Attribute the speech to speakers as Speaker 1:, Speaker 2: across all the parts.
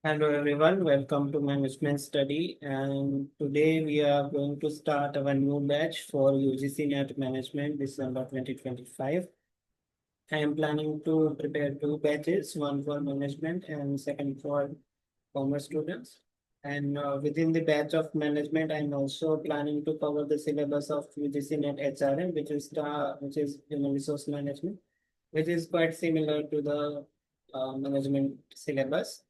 Speaker 1: Hello everyone, welcome to management study, and today we are going to start our new batch for UGC NET Management December 2025. I am planning to prepare two batches, one for management and second for commerce students. And within the batch of management, I'm also planning to cover the syllabus of UGC NET HRM, which is human resource management, which is quite similar to the management syllabus.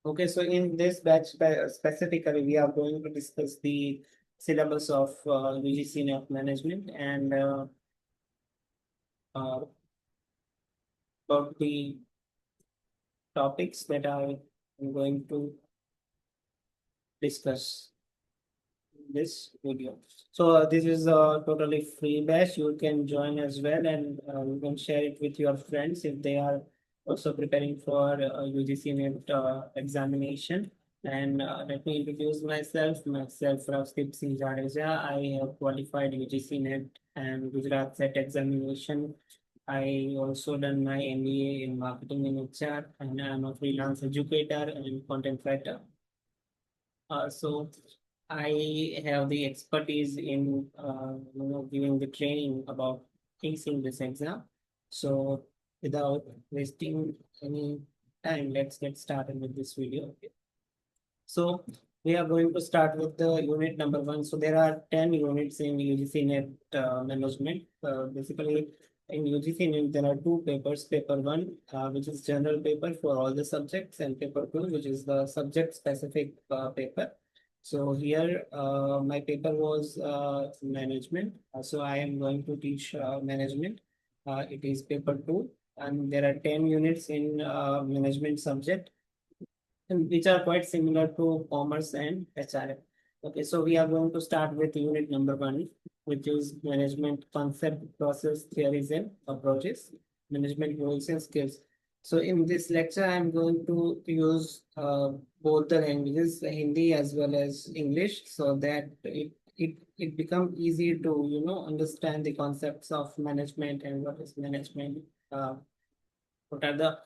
Speaker 1: Okay, so in this batch specifically, we are going to discuss the syllabus of UGC NET management and uh, about the topics that I am going to discuss in this video. So this is a totally free batch. You can join as well, and you can share it with your friends if they are also preparing for UGC NET examination. And let me introduce myself, Ravdeep Singh Jadeja. I have qualified UGC NET and Gujarat SET examination. I also done my MBA in marketing and HR, and I'm a freelance educator and content writer. So I have the expertise in giving the training about facing this exam. So without wasting any time, let's get started with this video. So we are going to start with the unit number one. So there are 10 units in UGC NET management. Basically, in UGC NET, there are two papers. Paper one, which is general paper for all the subjects, and paper two, which is the subject specific paper. So here, my paper was management. So I am going to teach management. It is paper two, and there are 10 units in management subject and which are quite similar to commerce and HRM. Okay, so we are going to start with unit number one, which is management concept, process, theories, and approaches, management roles and skills. So in this lecture, I'm going to use both the languages, Hindi as well as English, so that it become easy to understand the concepts of management and what is management. Uh, what are the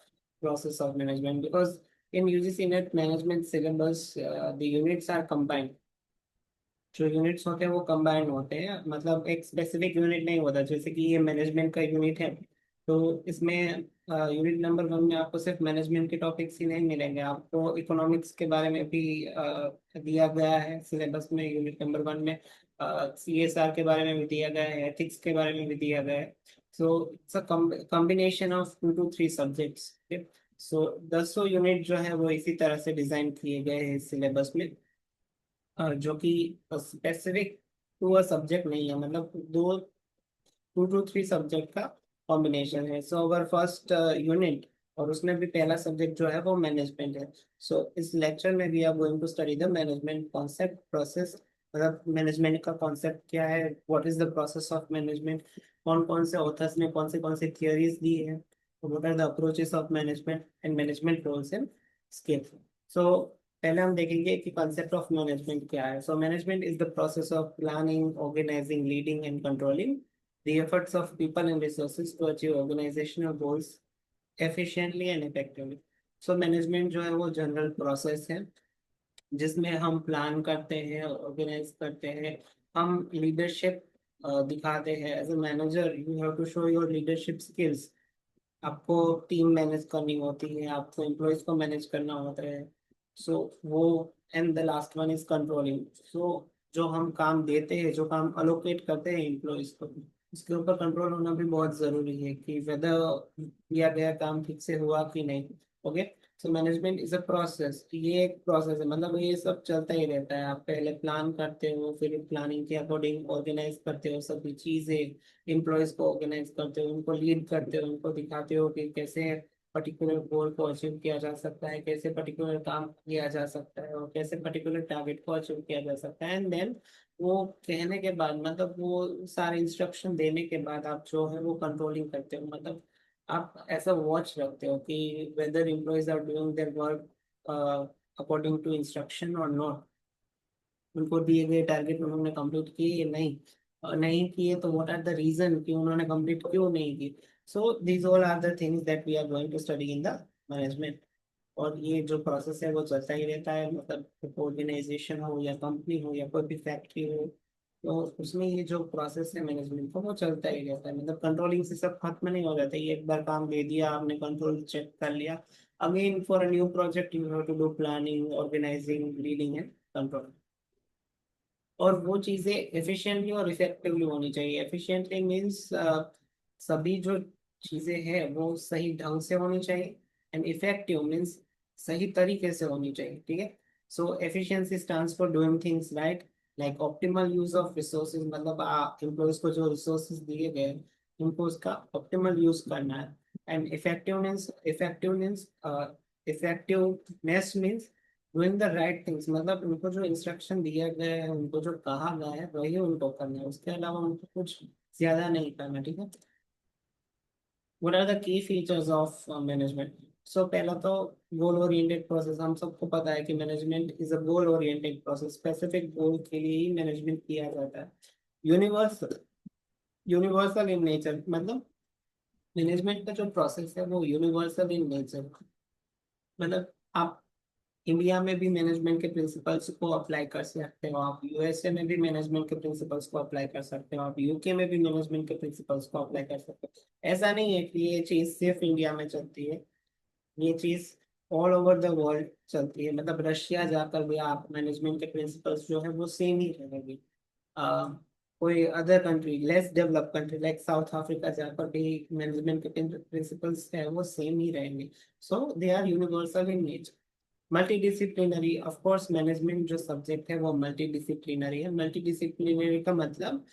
Speaker 1: process of management because in UGC NET management syllabus the units are combined. जो units होते हैं वो combined होते हैं मतलब एक specific unit नहीं होता जैसे कि ये मैनेजमेंट का यूनिट है तो इसमें यूनिट नंबर वन में आपको सिर्फ मैनेजमेंट के टॉपिक्स ही नहीं मिलेंगे आपको इकोनॉमिक्स के बारे में भी दिया गया है सिलेबस में यूनिट नंबर वन में CSR के बारे में भी दिया गया है एथिक्स के बारे में भी दिया गया है so it's a combination of 2 to 3 subjects so 10 unit जो है वो इसी तरह से डिजाइन किए गए हैं सिलेबस में जो कि स्पेसिफिक टू अ सब्जेक्ट नहीं है मतलब 2 to 3 सब्जेक्ट का कॉम्बिनेशन है सो अवर फर्स्ट यूनिट और उसमें भी पहला सब्जेक्ट जो है वो मैनेजमेंट है सो इस लेक्चर में we are going to study the management concept process मतलब मैनेजमेंट का कॉन्सेप्ट क्या है what is the process of management कौन कौन से ऑथर्स ने कौन से थियोरीज दी है what are the approaches of management and management roles and skills so पहले हम देखेंगे कि कॉन्सेप्ट ऑफ मैनेजमेंट क्या है so management is the process of planning organising leading and controlling the efforts of people and resources to achieve organizational goals efficiently and effectively. So management जो है वो general process है जिसमें हम plan करते हैं ऑर्गेनाइज करते हैं हम लीडरशिप दिखाते हैं as a manager you have to show your leadership skills आपको टीम मैनेज करनी होती है आपको एम्प्लॉयज को मैनेज करना होता है सो वो and the last one is controlling so जो हम काम देते हैं जो काम अलोकेट करते हैं एम्प्लॉयज को उसके ऊपर कंट्रोल होना भी बहुत जरूरी है कि वेदर किया गया काम ठीक से हुआ कि नहीं okay so management is a process ये एक प्रोसेस है मतलब ये सब चलता ही रहता है आप पहले प्लान करते हो फिर प्लानिंग के अकॉर्डिंग ऑर्गेनाइज करते हो सभी चीजें एम्प्लॉयज को ऑर्गेनाइज करते हो उनको लीड करते हो उनको दिखाते हो कि कैसे पर्टिकुलर गोल को अचीव किया जा सकता है कैसे पर्टिकुलर काम किया जा सकता है और कैसे पर्टिकुलर टारगेट को अचीव किया जा सकता है एंड देन वो कहने के बाद मतलब वो सारे इंस्ट्रक्शन देने के बाद आप जो है वो कंट्रोलिंग करते हो मतलब आप ऐसा वॉच रखते हो कि whether employees are doing their work according to instruction और नॉट उनको दिए गए टारगेट उन्होंने कंप्लीट किए या नहीं और नहीं किए तो व्हाट आर द रीजन कि उन्होंने कंप्लीट क्यों नहीं की so these all are the things that we are going to study in the management और ये जो प्रोसेस है वो चलता ही रहता है, मतलब ऑर्गेनाइजेशन हो या कंपनी हो या कोई भी फैक्ट्री हो, तो उसमें ये जो प्रोसेस है मैनेजमेंट का वो चलता ही रहता है। मतलब कंट्रोलिंग से सब खत्म नहीं हो जाता, ये एक बार काम दे दिया आपने, कंट्रोल चेक कर लिया, again for a new project you have to do planning, organising, leading and control. और वो चीजें एफिशिएंटली और इफेक्टिवली होनी चाहिए। एफिशिएंटली मीन्स सभी जो चीजें हैं वो सही ढंग से होनी चाहिए, एंड इफेक्टिव मीन्स सही तरीके से होनी चाहिए, ठीक है। So efficiency stands for doing things right, like optimal use of resources, मतलब एम्प्लॉयज को जो रिसोर्सेज दिए गए हैं, उनको उसका ऑप्टिमल यूज करना है। And effectiveness means doing the right things, मतलब उनको जो इंस्ट्रक्शन दिया गया है, उनको जो कहा गया है वही उनको करना है, उसके अलावा उनको कुछ ज्यादा नहीं करना, ठीक है। What are the key features of management? So पहला तो गोल ओरिएंटेड प्रोसेस, हम सबको पता है कि management is a goal oriented process, specific goal के लिए ही मैनेजमेंट किया जाता है। यूनिवर्सल यूनिवर्सल इन नेचर, मतलब मैनेजमेंट का जो प्रोसेस है वो यूनिवर्सल इन नेचर, मतलब आप इंडिया में भी मैनेजमेंट के प्रिंसिपल्स को अप्लाई कर सकते हो, आप यूएसए में भी मैनेजमेंट के प्रिंसिपल्स को अप्लाई कर सकते हो, आप यूके में भी मैनेजमेंट के प्रिंसिपल्स को अप्लाई कर सकते हो। ऐसा नहीं है कि ये चीज़ सिर्फ इंडिया में चलती है, ये चीज़ ऑल ओवर द वर्ल्ड चलती है। मतलब रशिया जाकर भी आप मैनेजमेंट के प्रिंसिपल्स जो है वो सेम ही रहेंगे। uh, कोई other country, less develop country like south Africa, जहाँ पर भी मैनेजमेंट के प्रिंसिपल्स है वो सेम ही रहेंगे। So they are universal in nature. Multidisciplinary, of course management जो सब्जेक्ट है वो मल्टीडिसिप्लिनरी है। मल्टीडिसिप्लिनरी का मतलब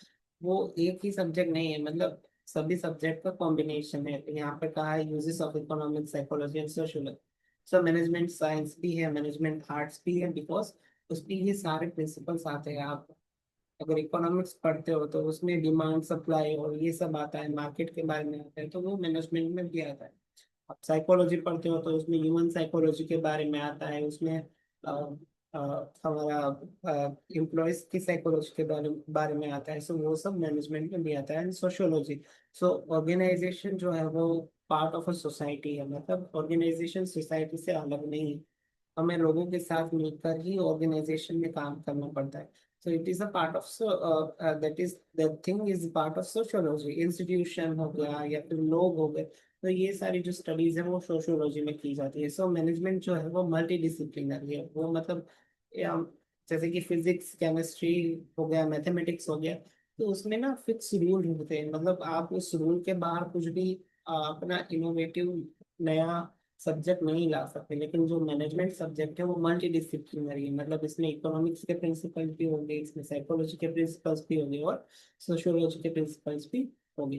Speaker 1: वो एक ही सब्जेक्ट नहीं है, मतलब सभी सब्जेक्ट का कॉम्बिनेशन है। तो यहाँ पे कहा है uses of economics, psychology and sociology. So management science भी है, मैनेजमेंट आर्ट्स भी है, बिकॉज उसमें ये सारे प्रिंसिपल्स आते हैं। आप अगर इकोनॉमिक्स पढ़ते हो तो उसमें डिमांड सप्लाई और ये सब आता है, मार्केट के बारे में आता है, तो वो मैनेजमेंट में भी आता है। आप साइकोलॉजी पढ़ते हो तो उसमें ह्यूमन साइकोलॉजी के बारे में आता है, उसमें हमारा एम्प्लॉयज की साइकोलॉजी के बारे में आता है। सो वो सब मैनेजमेंट में भी आता है। एंड सोशियोलॉजी, सो ऑर्गेनाइजेशन जो है वो पार्ट ऑफ अ सोसाइटी है, मतलब ऑर्गेनाइजेशन सोसाइटी से अलग नहीं है, हमें लोगों के साथ मिलकर ही ऑर्गेनाइजेशन में काम करना पड़ता है। So it is a part of, that is the thing is part of sociology. Institution हो गया या फिर लोग हो गए, तो ये सारी जो स्टडीज है वो सोशियोलॉजी में की जाती है। सो मैनेजमेंट जो है वो मल्टी डिसिप्लिनरी है, वो मतलब या, जैसे कि फिजिक्स, केमिस्ट्री हो गया, मैथमेटिक्स हो गया, तो उसमें ना फिक्स रूल होते हैं, मतलब आप उस रूल के बाहर कुछ भी अपना इनोवेटिव नया सब्जेक्ट नहीं ला सकते। लेकिन जो मैनेजमेंट सब्जेक्ट है वो मल्टी डिसिप्लिनरी है, मतलब इसमें इकोनॉमिक्स के प्रिंसिपल भी होंगे, इसमें साइकोलॉजी के प्रिंसिपल्स भी होंगे और सोशियोलॉजी के प्रिंसिपल्स भी होंगे।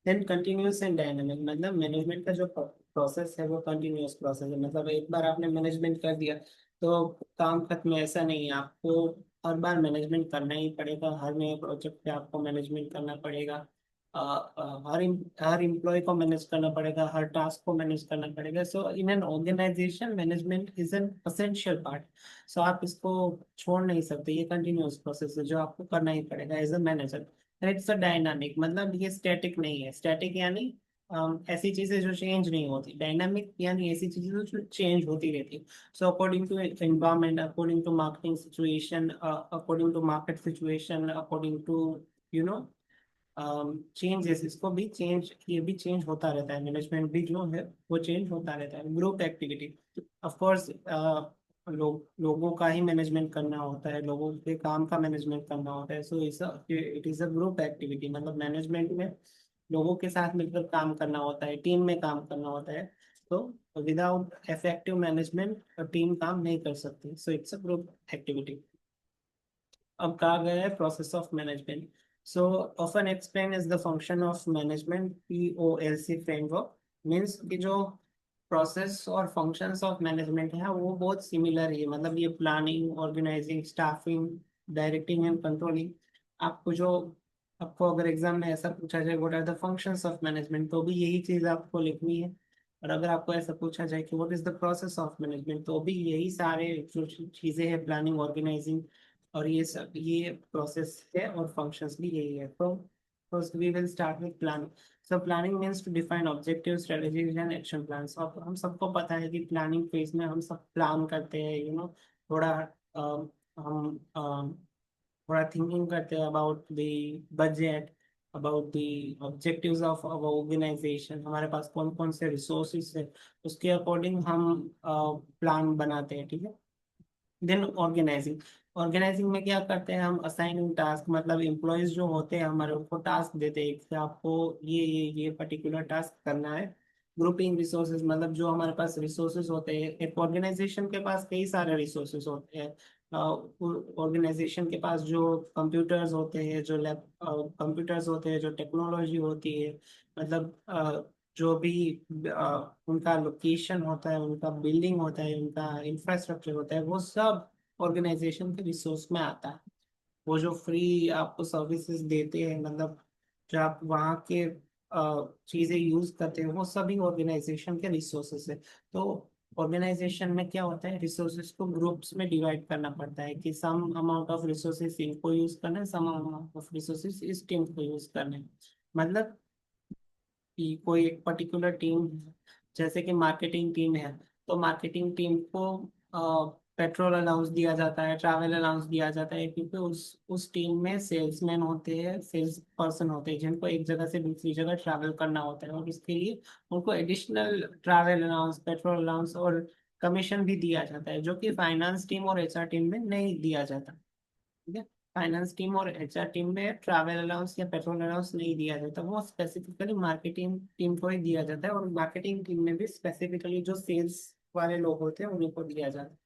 Speaker 1: देन कंटिन्यूस एंड डायनामिक, मतलब मैनेजमेंट का जो प्रोसेस है वो कंटिन्यूस प्रोसेस है, मतलब एक बार आपने मैनेजमेंट कर दिया तो काम खत्म, ऐसा नहीं है। आपको हर बार मैनेजमेंट करना ही पड़ेगा, हर नए प्रोजेक्ट पे आपको मैनेजमेंट करना पड़ेगा। हर एम्प्लॉय को मैनेज करना पड़ेगा, हर टास्क को मैनेज करना पड़ेगा। So in an organization management is an essential part. So आप इसको छोड़ नहीं सकते, ये कंटिन्यूस प्रोसेस है जो आपको करना ही पड़ेगा as a manager. It's a dynamic, मतलब ये स्टैटिक नहीं है। स्टैटिक यानी ऐसी चीजें जो चेंज नहीं होती, डायनामिक यानी ऐसी चीजें जो चेंज होती रहती। So according to environment, according to marketing situation, according to market situation, according to you know changes, इसको भी चेंज, ये भी चेंज होता रहता है। मैनेजमेंट भी जो है वो चेंज होता रहता है। ग्रुप एक्टिविटी, ऑफ कोर्स लोगों का ही मैनेजमेंट करना होता है, लोगों के काम का मैनेजमेंट करना होता है। So it is a group activity, मतलब मैनेजमेंट में लोगों के साथ मिलकर काम करना होता है, टीम में काम करना होता है। तो विदाउट इफेक्टिव मैनेजमेंट टीम काम नहीं कर सकती। So it's a group activity. अब कहा गया है process of management. So often explain is the function of management, POLC framework means कि जो प्रोसेस और फंक्शंस ऑफ मैनेजमेंट है वो बहुत सिमिलर है, मतलब ये planning, organising, staffing, directing and controlling. आपको जो आपको अगर एग्जाम में ऐसा पूछा जाए what are the functions of management, तो भी यही चीज आपको लिखनी है। और अगर आपको ऐसा पूछा जाए कि what is the process of management, तो भी यही सारे जो चीजें हैं, प्लानिंग, ऑर्गेनाइजिंग और ये सब, ये प्रोसेस है और फंक्शंस भी यही है। तो first we will start with plan. So planning means to define objective, strategies and action plans. अब हम सबको पता है कि प्लानिंग फेज में हम सब प्लान करते हैं, थोड़ा हम थोड़ा थिंकिंग करते हैं about the budget, about the objectives of our organisation, हमारे पास कौन कौन से रिसोर्सेज है, उसके अकॉर्डिंग हम प्लान बनाते हैं, ठीक है। देन ऑर्गेनाइजिंग, ऑर्गेनाइजिंग में क्या करते हैं हम, असाइनिंग टास्क, मतलब एम्प्लॉयज जो होते हैं हमारे, उनको टास्क देते हैं कि आपको ये पर्टिकुलर टास्क करना है। ग्रुपिंग रिसोर्सेज, मतलब जो हमारे पास रिसोर्सेज होते हैं, एक ऑर्गेनाइजेशन के पास कई सारे रिसोर्सेज होते हैं। ऑर्गेनाइजेशन के पास जो कंप्यूटर्स होते हैं, जो लैप कंप्यूटर्स होते हैं, जो टेक्नोलॉजी होती है, मतलब जो भी उनका लोकेशन होता है, उनका बिल्डिंग होता है, उनका इंफ्रास्ट्रक्चर होता है, वो सब ऑर्गेनाइजेशन के रिसोर्स में आता है। वो जो फ्री आपको सर्विसेज देते हैं, मतलब जो आप वहाँ के चीज़ें यूज करते हैं, वो सभी ऑर्गेनाइजेशन के रिसोर्सेज है। तो ऑर्गेनाइजेशन में क्या होता है, रिसोर्सेज को ग्रुप्स में डिवाइड करना पड़ता है कि सम अमाउंट ऑफ रिसोर्सेज इनको यूज करना है, सम अमाउंट ऑफ रिसोर्सेज इस टीम को यूज करना है। मतलब कि कोई एक पर्टिकुलर टीम, जैसे कि मार्केटिंग टीम है, तो मार्केटिंग टीम को पेट्रोल अलाउंस दिया जाता है, ट्रैवल अलाउंस दिया जाता है, क्योंकि उस टीम में सेल्समैन होते हैं, सेल्स पर्सन होते हैं, जिनको एक जगह से दूसरी जगह ट्रैवल करना होता है, और इसके लिए उनको additional travel allowance, petrol allowance और कमीशन भी दिया जाता है, जो कि फाइनेंस टीम और एचआर टीम में नहीं दिया जाता, ठीक है। फाइनेंस टीम और एचआर टीम में ट्रैवल अलाउंस या पेट्रोल अलाउंस नहीं दिया जाता, वो स्पेसिफिकली मार्केटिंग टीम को ही दिया जाता है, और मार्केटिंग टीम में भी स्पेसिफिकली जो सेल्स वाले लोग होते हैं उन्हीं को दिया जाता है।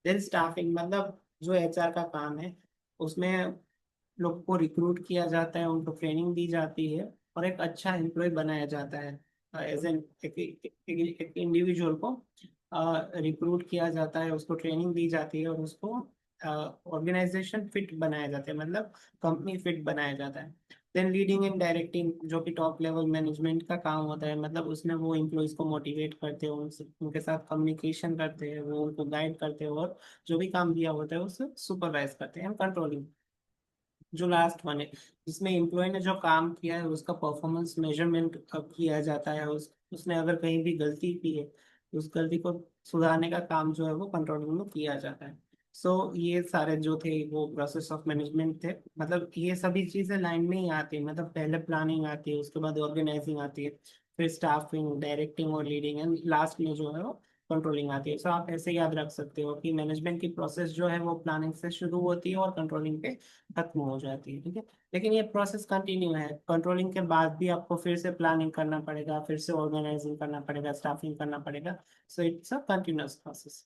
Speaker 1: देन स्टाफिंग, मतलब जो एचआर का काम है, उसमें लोग को रिक्रूट किया जाता है, उनको ट्रेनिंग दी जाती है, और एक अच्छा एम्प्लॉय बनाया जाता है। एज एन एक इंडिविजुअल को रिक्रूट किया जाता है, उसको ट्रेनिंग दी जाती है, और उसको ऑर्गेनाइजेशन फिट बनाया जाता है, मतलब कंपनी फिट बनाया जाता है। देन लीडिंग एंड डायरेक्टिंग, जो कि टॉप लेवल मैनेजमेंट का काम होता है, मतलब उसमें वो एम्प्लॉयज को मोटिवेट करते हैं, उनसे उनके साथ कम्युनिकेशन करते हैं, वो उनको गाइड करते हैं, और जो भी काम दिया होता है उसे सुपरवाइज करते हैं। कंट्रोलिंग, जो लास्ट वन है, जिसमें एम्प्लॉय ने जो काम किया है उसका परफॉर्मेंस मेजरमेंट किया जाता है, उसने अगर कहीं भी गलती की है, उस गलती को सुधारने का काम जो है वो कंट्रोलिंग में किया जाता है। ये सारे जो थे वो प्रोसेस ऑफ मैनेजमेंट थे, मतलब ये सभी चीजें लाइन में ही आती है, मतलब पहले प्लानिंग आती है, उसके बाद ऑर्गेनाइजिंग आती है, फिर स्टाफिंग, डायरेक्टिंग और लीडिंग, एंड लास्ट में जो है वो कंट्रोलिंग आती है। आप ऐसे याद रख सकते हो कि मैनेजमेंट की प्रोसेस जो है वो प्लानिंग से शुरू होती है और कंट्रोलिंग पे खत्म हो जाती है, ठीक है। लेकिन ये प्रोसेस कंटिन्यू है, कंट्रोलिंग के बाद भी आपको फिर से प्लानिंग करना पड़ेगा, फिर से ऑर्गेनाइजिंग करना पड़ेगा, स्टाफिंग करना पड़ेगा। So it's a continuous process.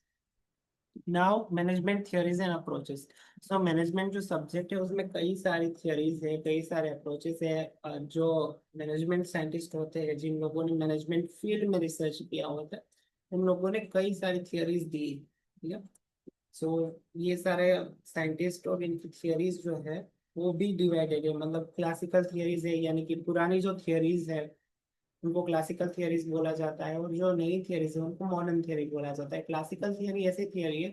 Speaker 1: Now management theories and approaches. So management जो सब्जेक्ट है उसमें कई सारी थियरीज है, कई सारे अप्रोचेस है। जो मैनेजमेंट साइंटिस्ट होते हैं, जिन लोगों ने मैनेजमेंट फील्ड में रिसर्च किया होता है, उन लोगों ने कई सारी थियरीज दी, ठीक है। सो ये सारे साइंटिस्ट और इनकी थियरीज जो है वो भी डिवाइडेड है, मतलब क्लासिकल थियरीज है, यानी कि पुरानी जो थियरीज है उनको क्लासिकल थियरीज बोला जाता है, और जो नई थियरीज है उनको मॉडर्न थियरी बोला जाता है। क्लासिकल थियरी ऐसी थियरी है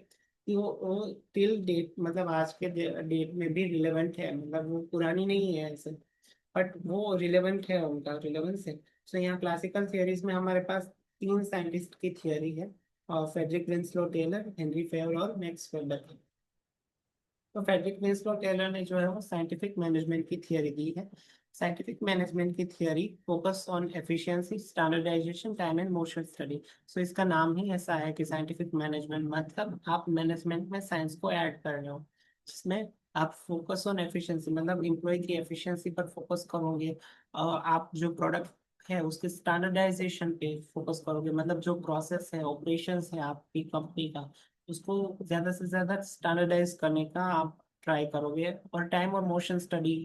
Speaker 1: कि वो टिल डेट, मतलब आज के डेट में भी रिलेवेंट है, मतलब वो पुरानी नहीं है ऐसे, बट वो रिलेवेंट है, उनका रिलेवेंस है। यहाँ क्लासिकल थियरीज में हमारे पास तीन साइंटिस्ट की थियरी है, Frederick Winslow Taylor, Henri Fayol और मैक्स वेबर। तो फ्रेडरिक विंसलो टेलर ने जो है वो साइंटिफिक मैनेजमेंट की थियरी दी है। साइंटिफिक मैनेजमेंट की theory focus on efficiency, standardisation, time and motion study. इसका नाम ही ऐसा है कि साइंटिफिक मैनेजमेंट, मतलब आप मैनेजमेंट में साइंस को ऐड कर रहे हो, जिसमें आप फोकस ऑन एफिशिएंसी, मतलब एम्प्लॉय की एफिशिएंसी पर फोकस करोगे, और आप जो प्रोडक्ट है उसके स्टैंडर्डाइजेशन पे फोकस करोगे, मतलब जो प्रोसेस है, ऑपरेशंस है आपकी कंपनी का, उसको ज्यादा से ज्यादा स्टैंडर्डाइज करने का आप ट्राई करोगे। और टाइम और मोशन स्टडी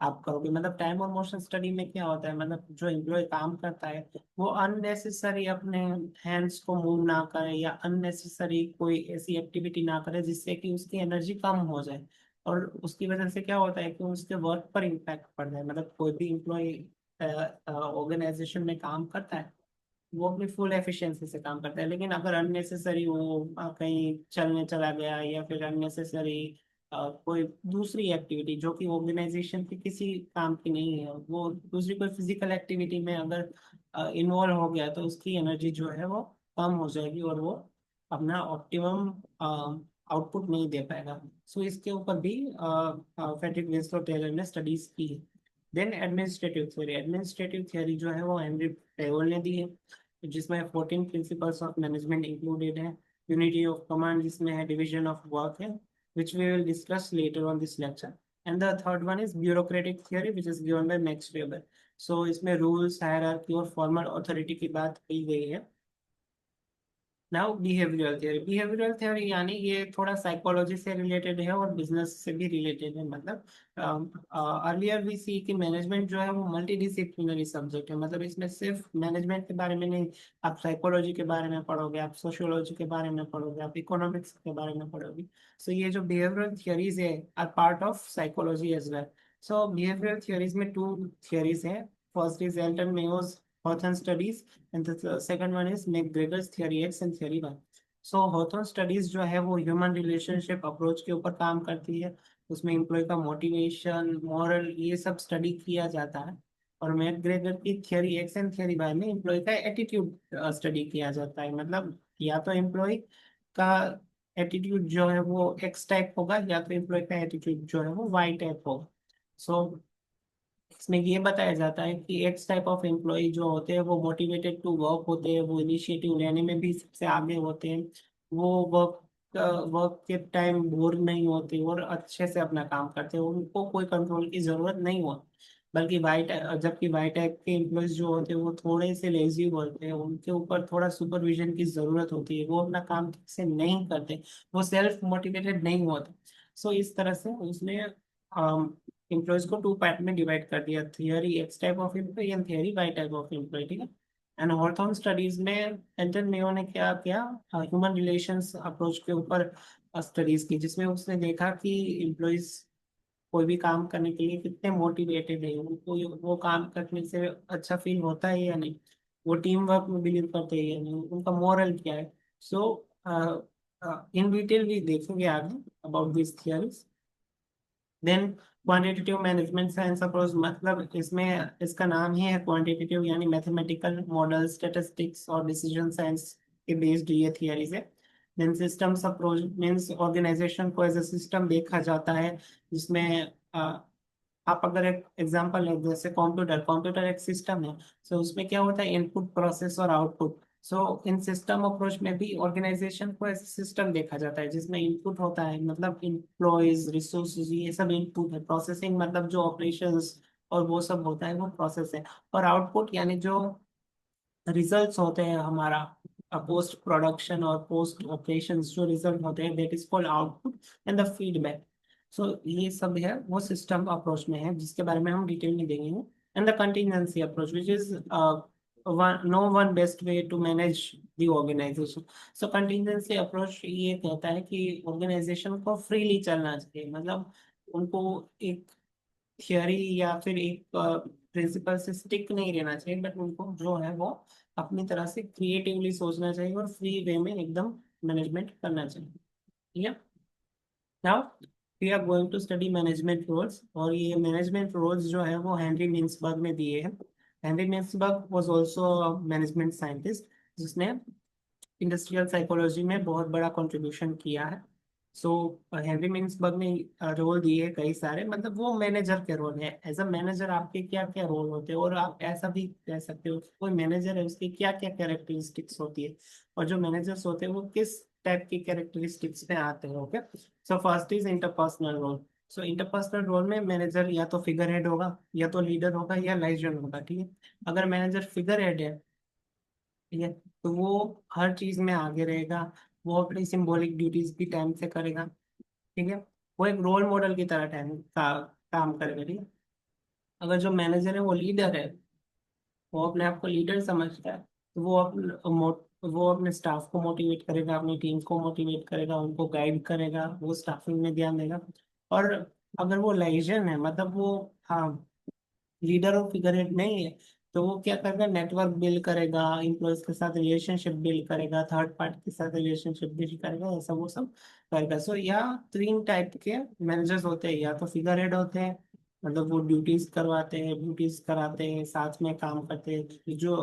Speaker 1: आप करोगे, मतलब टाइम और मोशन स्टडी में क्या होता है, मतलब जो एम्प्लॉय काम करता है वो अननेसेसरी अपने हैंड्स को मूव ना करे, या अननेसेसरी कोई ऐसी एक्टिविटी ना करे जिससे कि उसकी एनर्जी कम हो जाए, और उसकी वजह से क्या होता है कि उसके वर्क पर इम्पैक्ट पड़ जाए। मतलब कोई भी एम्प्लॉय ऑर्गेनाइजेशन में काम करता है, वो अपनी फुल एफिशिएंसी से काम करता है, लेकिन अगर अननेसेसरी वो कहीं चलने चला गया, या फिर अननेसेसरी कोई दूसरी एक्टिविटी जो कि ऑर्गेनाइजेशन के किसी काम की नहीं है, वो दूसरी कोई फिजिकल एक्टिविटी में अगर इन्वॉल्व हो गया तो उसकी एनर्जी जो है वो कम हो जाएगी और वो अपना ऑप्टिमम आउटपुट नहीं दे पाएगा। सो इसके ऊपर भी फ्रेडरिक विंसलो टेलर ने स्टडीज की है। देन एडमिनिस्ट्रेटिव थियोरी जो है वो हेनरी पेयोल ने दी है, जिसमें 14 प्रिंसिपल्स ऑफ मैनेजमेंट इंक्लूडेड है। यूनिटी ऑफ कमांड जिसमें है, डिवीजन ऑफ वर्क है, which we will discuss later on this lecture. And the third one is bureaucratic theory, which is given by Max Weber. So इसमें rules, hierarchy और formal authority की बात की गई है। नाउ बिहेवियरल थ्योरी यानी ये थोड़ा साइकोलॉजी से रिलेटेड है और बिजनेस से भी रिलेटेड है। मतलब अर्लियर वी सी कि मैनेजमेंट जो है वो मल्टी डिसिप्लिनरी सब्जेक्ट है। मतलब इसमें सिर्फ मैनेजमेंट के बारे में नहीं, आप साइकोलॉजी के बारे में पढ़ोगे, आप सोशियोलॉजी के बारे में पढ़ोगे, आप इकोनॉमिक्स के बारे में पढ़ोगे। सो ये जो बिहेवियरल थियरीज है are part of psychology as well. So behavioural theories में टू थियरीज है। First is Elton Mayo's Hawthorne studies, and the second one is McGregor's theory X and theory Y. So Hawthorne studies जो है वो human relationship approach के ऊपर काम करती है। उसमें एम्प्लॉय का मोटिवेशन, मॉरल, ये सब स्टडी किया जाता है। और मैकग्रेगर की theory X and theory Y में एम्प्लॉय का एटीट्यूड स्टडी किया जाता है। मतलब या तो एम्प्लॉय का एटीट्यूड जो है वो एक्स टाइप होगा या तो एम्प्लॉय का एटीट्यूड जो है वो वाई टाइप होगा। सो इसमें ये बताया जाता है कि एक्स टाइप ऑफ एम्प्लॉय जो होते हैं वो मोटिवेटेड टू वर्क होते हैं, वो इनिशिएटिव लेने में भी सबसे आगे होते हैं, वो वर्क के टाइम बोर नहीं होते और अच्छे से अपना काम करते हैं, उनको कोई कंट्रोल की जरूरत नहीं होती। बल्कि जबकि वाई टाइप के एम्प्लॉयज जो होते हैं वो थोड़े से लेजी होते हैं, उनके ऊपर थोड़ा सुपरविजन की जरूरत होती है, वो अपना काम ठीक से नहीं करते, वो सेल्फ मोटिवेटेड नहीं होते। सो इस तरह से उसने एम्प्लॉयज को टू पार्ट में डिवाइड कर दिया, theory X type of employee and theory Y type of employee. ठीक है। एंड हॉथॉर्न स्टडीज में एंटन मेयो ने क्या किया, ह्यूमन रिलेशंस अप्रोच के ऊपर स्टडीज की, जिसमें उसने देखा कि एम्प्लॉयज कोई भी काम करने के लिए कितने मोटिवेटेड है, उनको वो काम करने से अच्छा फील होता है या नहीं, वो टीम वर्क में बिलीव करते हैं या नहीं, उनका मोरल क्या है। सो इन डिटेल भी देखेंगे आगे about this theories. Then quantitative management science approach, मतलब इसमें इसका नाम ही है क्वांटिटेटिव, यानी मैथमेटिकल मॉडल, स्टैटिस्टिक्स और डिसीजन साइंस के बेस्ड ये थियरीज है। Then systems approach means organisation को एज ए सिस्टम देखा जाता है, जिसमें आप अगर एक एग्जांपल है जैसे कंप्यूटर, कंप्यूटर एक सिस्टम है। सो उसमें क्या होता है, इनपुट, प्रोसेस और आउटपुट। सो इन सिस्टम अप्रोच में भी ऑर्गेनाइजेशन को ऐसे सिस्टम देखा जाता है जिसमें इनपुट होता है, मतलब इम्प्लॉयज, रिसोर्सेज, ये सब इनपुट है। प्रोसेसिंग मतलब जो ऑपरेशंस और वो सब होता है वो प्रोसेस है। और आउटपुट यानी जो रिजल्ट्स होते हैं हमारा, पोस्ट प्रोडक्शन और पोस्ट ऑपरेशंस जो रिजल्ट होते हैं, that is called output and the feedback. So ये सब है वो सिस्टम अप्रोच में है, जिसके बारे में हम डिटेल में देखेंगे। And the contingency approach which is no one best way to manage the organisation. So contingency approach ये कहता है कि ऑर्गेनाइजेशन को फ्रीली चलना चाहिए, मतलब उनको एक थियरी या फिर एक प्रिंसिपल से स्टिक नहीं रहना चाहिए, बट उनको जो है वो अपनी तरह से क्रिएटिवली सोचना चाहिए और फ्री वे में एकदम मैनेजमेंट करना चाहिए। ठीक है। Now we are going to study management roles, और ये मैनेजमेंट रोल्स जो है वो हेनरी मिन्सबर्ग ने दिए हैं। Henry मिन्सबर्ग was also management scientist, जिसने इंडस्ट्रियल साइकोलॉजी में बहुत बड़ा कंट्रीब्यूशन किया है। सो हेनरी मिन्सबर्ग ने रोल दिए हैं कई सारे, मतलब वो मैनेजर के रोल है। एज अ मैनेजर आपके क्या क्या रोल होते हैं, और आप ऐसा भी कह सकते हो कि कोई मैनेजर है उसकी क्या क्या कैरेक्टरिस्टिक्स होती है, और जो मैनेजर्स होते हैं वो किस टाइप की कैरेक्टरिस्टिक्स में आते हैं। Okay. So first is interpersonal role. So interpersonal role में मैनेजर या तो फिगर हेड होगा, या तो लीडर होगा, या लाइजन होगा। ठीक है। अगर मैनेजर फिगर हेड है, ठीक है, तो वो हर चीज में आगे रहेगा, वो अपनी सिंबॉलिक ड्यूटीज भी टाइम से करेगा। ठीक है। वो एक रोल मॉडल की तरह काम करेगा। ठीक है। अगर जो मैनेजर है वो लीडर है, वो अपने आप को लीडर समझता है, तो वो अपने स्टाफ को मोटिवेट करेगा, अपनी टीम को मोटिवेट करेगा, उनको गाइड करेगा, वो स्टाफिंग में ध्यान देगा। और अगर वो लाइजन है, मतलब वो, हाँ, लीडर और फिगर हेड नहीं है, तो वो क्या करेगा, नेटवर्क बिल्ड करेगा, इम्प्लॉयज के साथ रिलेशनशिप बिल्ड करेगा, थर्ड पार्टी के साथ रिलेशनशिप बिल्ड करेगा, ऐसा वो सब करेगा। सो या तीन टाइप के मैनेजर्स होते हैं, या तो फिगर हेड होते हैं, मतलब वो ड्यूटीज करवाते हैं, ड्यूटीज कराते हैं, साथ में काम करते हैं। जो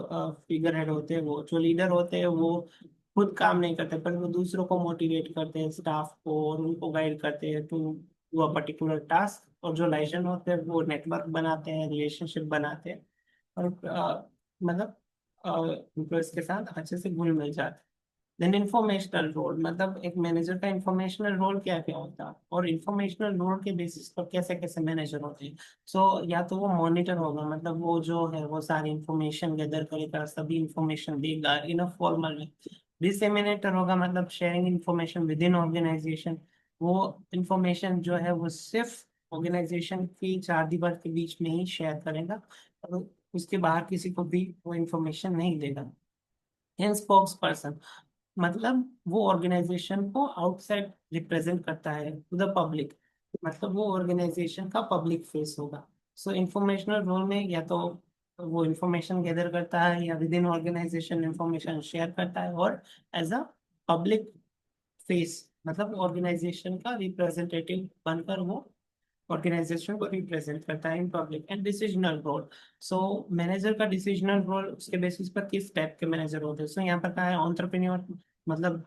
Speaker 1: फिगर हेड होते हैं, वो जो लीडर होते हैं, वो खुद काम नहीं करते, पर वो दूसरों को मोटिवेट करते हैं, स्टाफ को, और उनको गाइड करते हैं टू वो पर्टिकुलर टास्क। और जो लाइजन होते हैं, वो नेटवर्क बनाते हैं, रिलेशनशिप बनाते हैं, और मतलब एम्प्लॉयज के साथ अच्छे से घुल मिल जाते हैं। देन इंफॉर्मेशनल रोल, मतलब एक मैनेजर का इंफॉर्मेशनल रोल क्या क्या होता है, और इंफॉर्मेशनल रोल के बेसिस पर कैसे कैसे मैनेजर होते हैं। सो या तो वो मॉनिटर होगा, मतलब वो जो है वो सारी इंफॉर्मेशन गैदर करेगा, सभी इंफॉर्मेशन देगा इन अ फॉर्मल वे। डिसेमिनेटर होगा, मतलब sharing information within organisation. वो इंफॉर्मेशन जो है वो सिर्फ ऑर्गेनाइजेशन की चार दीवार के बीच में ही शेयर करेगा, और उसके बाहर किसी को भी वो इंफॉर्मेशन नहीं देगा। स्पोक्स पर्सन, मतलब वो ऑर्गेनाइजेशन को आउटसाइड रिप्रेजेंट करता है टू द पब्लिक, मतलब वो ऑर्गेनाइजेशन का पब्लिक फेस होगा। सो इंफॉर्मेशनल रोल में या तो वो इंफॉर्मेशन गैदर करता है, या within organisation information share करता है, और एज अ पब्लिक फेस, मतलब ऑर्गेनाइजेशन का रिप्रेजेंटेटिव बनकर वो ऑर्गेनाइजेशन को रिप्रेजेंट करता है in public. And decisional role, so manager का डिसीजनल रोल उसके बेसिस पर किस टाइप के मैनेजर होते हैं। सो यहाँ पर कहा है ऑन्टरप्रेन्योर, मतलब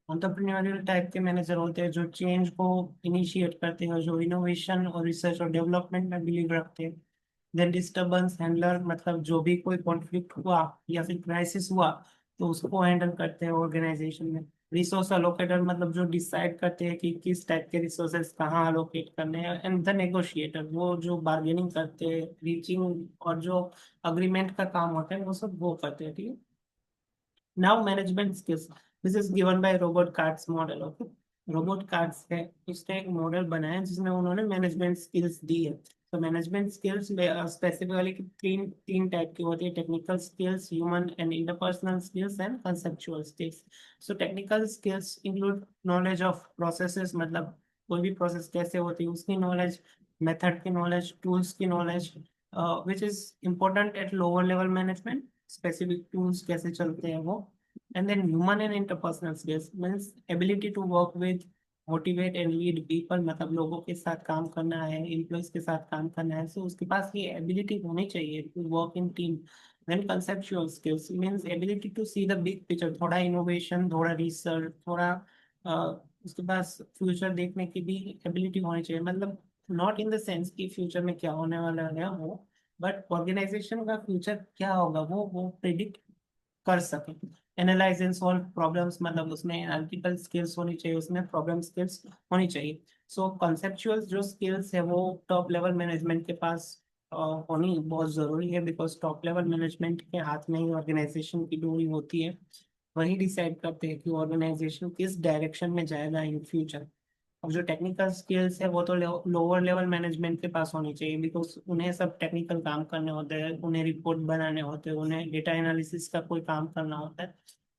Speaker 1: ऑन्टरप्रेन्योरियल टाइप के मैनेजर होते हैं, जो चेंज को इनिशिएट करते हैं, और जो इनोवेशन और रिसर्च और डेवलपमेंट में बिलीव रखते हैं। देन डिस्टर्बेंस हैंडलर, मतलब जो भी कोई कॉन्फ्लिक्ट हुआ या फिर क्राइसिस हुआ, तो उसको हैंडल करते हैं ऑर्गेनाइजेशन में। रिसोर्स अलोकेटर, मतलब जो डिसाइड करते हैं कि किस टाइप के रिसोर्सेज कहाँ अलोकेट करने हैं। एंड द नेगोशिएटर, वो जो बार्गेनिंग करते हैं, रीचिंग और जो अग्रीमेंट का काम होता है, वो सब वो करते हैं, ठीक है। Now management skills, this is given by Robert carts model, okay. Robert carts है, इसने एक मॉडल बनाया है जिसमें उन्होंने मैनेजमेंट स्किल्स दी है। तो मैनेजमेंट स्किल्स स्पेसिफिकली तीन तीन टाइप की होती है: technical skills, human and interpersonal skills, and conceptual skills. So technical skills include knowledge of processes, मतलब कोई भी प्रोसेस कैसे होती है उसकी नॉलेज, मेथड की नॉलेज, टूल्स की knowledge, which is important at lower level management, specific tools कैसे चलते हैं वो। And then human and interpersonal skills means ability to work with, motivate and lead people, मतलब लोगों के साथ काम करना है, एम्प्लॉयज के साथ काम करना है, सो उसके पास ये एबिलिटी होनी चाहिए to work in team. Then conceptual skills means ability to see the big picture, थोड़ा इनोवेशन, थोड़ा रिसर्च, थोड़ा उसके पास फ्यूचर देखने की भी एबिलिटी होनी चाहिए, मतलब नॉट इन द सेंस कि फ्यूचर में क्या होने वाला है वो, बट ऑर्गेनाइजेशन का फ्यूचर क्या होगा वो प्रिडिक्ट कर सके। एनालाइज एंड सॉल्व प्रॉब्लम्स, मतलब उसमें एनालिटिकल स्किल्स होनी चाहिए, उसमें प्रॉब्लम स्किल्स होनी चाहिए। सो कॉन्सेप्चुअल जो स्किल्स है वो टॉप लेवल मैनेजमेंट के पास होनी बहुत जरूरी है, बिकॉज टॉप लेवल मैनेजमेंट के हाथ में ही ऑर्गेनाइजेशन की डोरी होती है। वही डिसाइड करते हैं कि ऑर्गेनाइजेशन किस डायरेक्शन में जाएगा इन फ्यूचर। और जो टेक्निकल स्किल्स है वो तो लोअर लेवल मैनेजमेंट के पास होनी चाहिए, बिकॉज उन्हें सब टेक्निकल काम करने होते हैं, उन्हें रिपोर्ट बनाने होते हैं, उन्हें डेटा एनालिसिस का कोई काम करना होता है।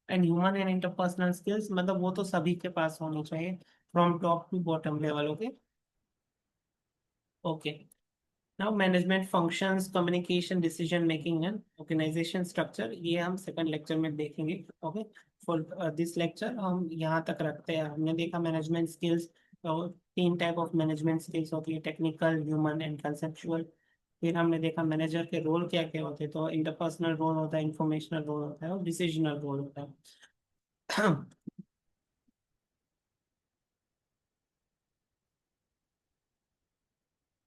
Speaker 1: And human and interpersonal skills, मतलब वो तो सभी के पास होनी चाहिए, from top to bottom level, okay. Okay, now management functions, communication, decision making and organization structure, ये हम सेकंड लेक्चर में देखेंगे, ओके। फॉर दिस लेक्चर हम यहाँ तक रखते हैं। हमने देखा मैनेजमेंट स्किल्स, तो तीन टाइप ऑफ मैनेजमेंट स्किल्स होती है: टेक्निकल, ह्यूमन एंड कंसेप्चुअल। फिर हमने देखा मैनेजर के रोल क्या क्या होते हैं, तो इंटरपर्सनल रोल होता है, इंफॉर्मेशनल रोल होता है, और डिसीजनल रोल होता है।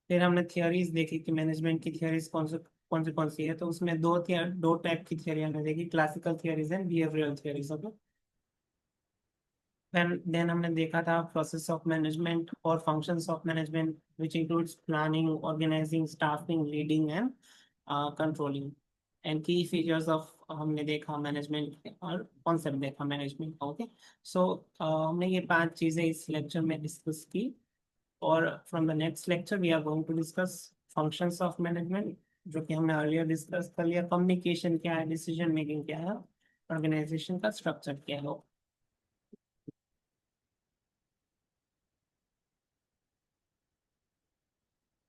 Speaker 1: फिर हमने थियोरीज देखी कि मैनेजमेंट की थियोरीज कौन सी है, तो उसमें दो टाइप की थियोरी हमने देखी: classical theories and behavioural theories, okay. Then हमने देखा था प्रोसेस ऑफ मैनेजमेंट और functions of management, which includes planning, organising, staffing, leading and controlling. And की फीचर्स ऑफ हमने देखा मैनेजमेंट, और कॉन्सेप्ट देखा मैनेजमेंट का, ओके। सो हमने ये पांच चीजें इस लेक्चर में डिस्कस की। और from the next lecture we are going to discuss functions of management, जो कि हमने अर्लियर डिस्कस कर लिया। कम्युनिकेशन क्या है, डिसीजन मेकिंग क्या है, ऑर्गेनाइजेशन का स्ट्रक्चर क्या है।